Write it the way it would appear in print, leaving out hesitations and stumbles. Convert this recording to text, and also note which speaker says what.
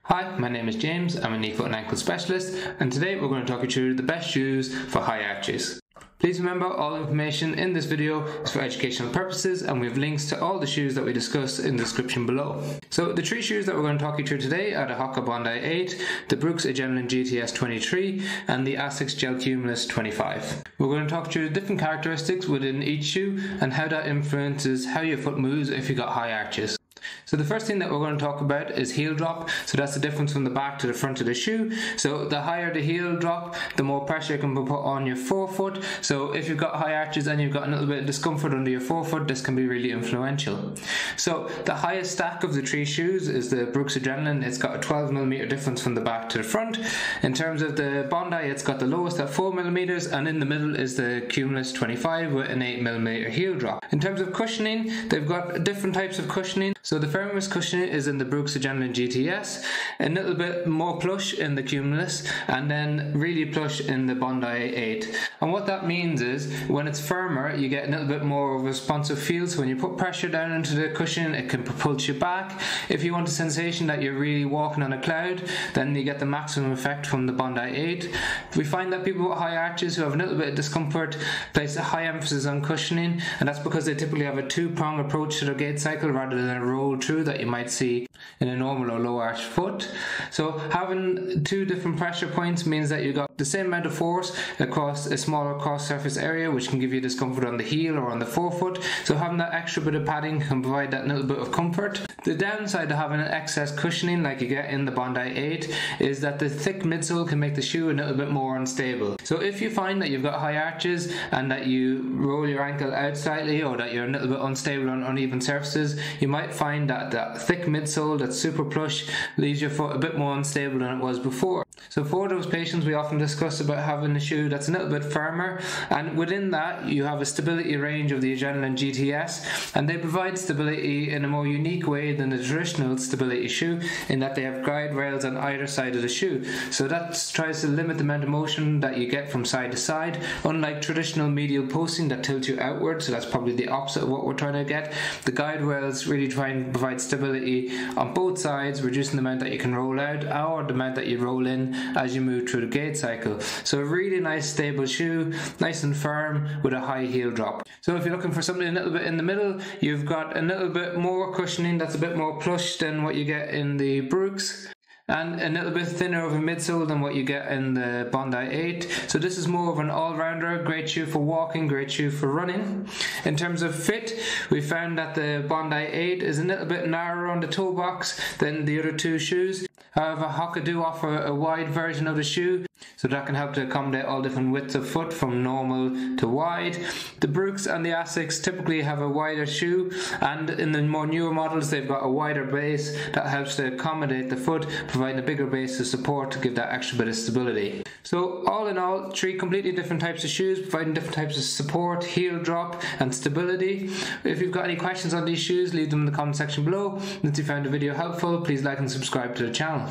Speaker 1: Hi, my name is James. I'm a knee, foot and ankle specialist, and today we're going to talk you through the best shoes for high arches. Please remember, all information in this video is for educational purposes, and we have links to all the shoes that we discuss in the description below. So the three shoes that we're going to talk you through today are the Hoka Bondi 8, the Brooks Adrenaline GTS 23 and the Asics Gel-Cumulus 25. We're going to talk through the different characteristics within each shoe and how that influences how your foot moves if you've got high arches. So the first thing that we're going to talk about is heel drop. So that's the difference from the back to the front of the shoe. So the higher the heel drop, the more pressure can be put on your forefoot. So if you've got high arches and you've got a little bit of discomfort under your forefoot, this can be really influential. So the highest stack of the three shoes is the Brooks Adrenaline. It's got a 12mm difference from the back to the front. In terms of the Bondi, it's got the lowest at 4mm, and in the middle is the Cumulus 25 with an 8mm heel drop. In terms of cushioning, they've got different types of cushioning. So the firmest cushioning is in the Brooks Adrenaline GTS, a little bit more plush in the Cumulus, and then really plush in the Bondi 8. And what that means is, when it's firmer, you get a little bit more of a responsive feel. So when you put pressure down into the cushion, it can propel you back. If you want a sensation that you're really walking on a cloud, then you get the maximum effect from the Bondi 8. We find that people with high arches who have a little bit of discomfort place a high emphasis on cushioning, and that's because they typically have a two-prong approach to their gait cycle rather than a roll through that you might see in a normal or low arch foot. So having two different pressure points means that you've got the same amount of force across a smaller cross surface area, which can give you discomfort on the heel or on the forefoot. So having that extra bit of padding can provide that little bit of comfort. The downside of having an excess cushioning like you get in the Bondi 8 is that the thick midsole can make the shoe a little bit more unstable. So if you find that you've got high arches and that you roll your ankle out slightly, or that you're a little bit unstable on uneven surfaces, you might find that that thick midsole that's super plush leaves your foot a bit more unstable than it was before. So for those patients, we often discuss about having a shoe that's a little bit firmer, and within that you have a stability range of the Adrenaline GTS, and they provide stability in a more unique way than the traditional stability shoe, in that they have GuideRails on either side of the shoe. So that tries to limit the amount of motion that you get from side to side, unlike traditional medial posting that tilts you outward. So that's probably the opposite of what we're trying to get. The GuideRails really try and provide stability on both sides, reducing the amount that you can roll out or the amount that you roll in as you move through the gait cycle. So a really nice stable shoe, nice and firm with a high heel drop. So if you're looking for something a little bit in the middle, you've got a little bit more cushioning that's a bit more plush than what you get in the Brooks, and a little bit thinner of a midsole than what you get in the Bondi 8. So this is more of an all-rounder, great shoe for walking, great shoe for running. In terms of fit, we found that the Bondi 8 is a little bit narrower on the toe box than the other two shoes. However, Hoka do offer a wide version of the shoe, so that can help to accommodate all different widths of foot from normal to wide. The Brooks and the Asics typically have a wider shoe, and in the more newer models they've got a wider base that helps to accommodate the foot, providing a bigger base of support to give that extra bit of stability. So all in all, three completely different types of shoes providing different types of support, heel drop and stability. If you've got any questions on these shoes, leave them in the comment section below. And if you found the video helpful, please like and subscribe to the channel.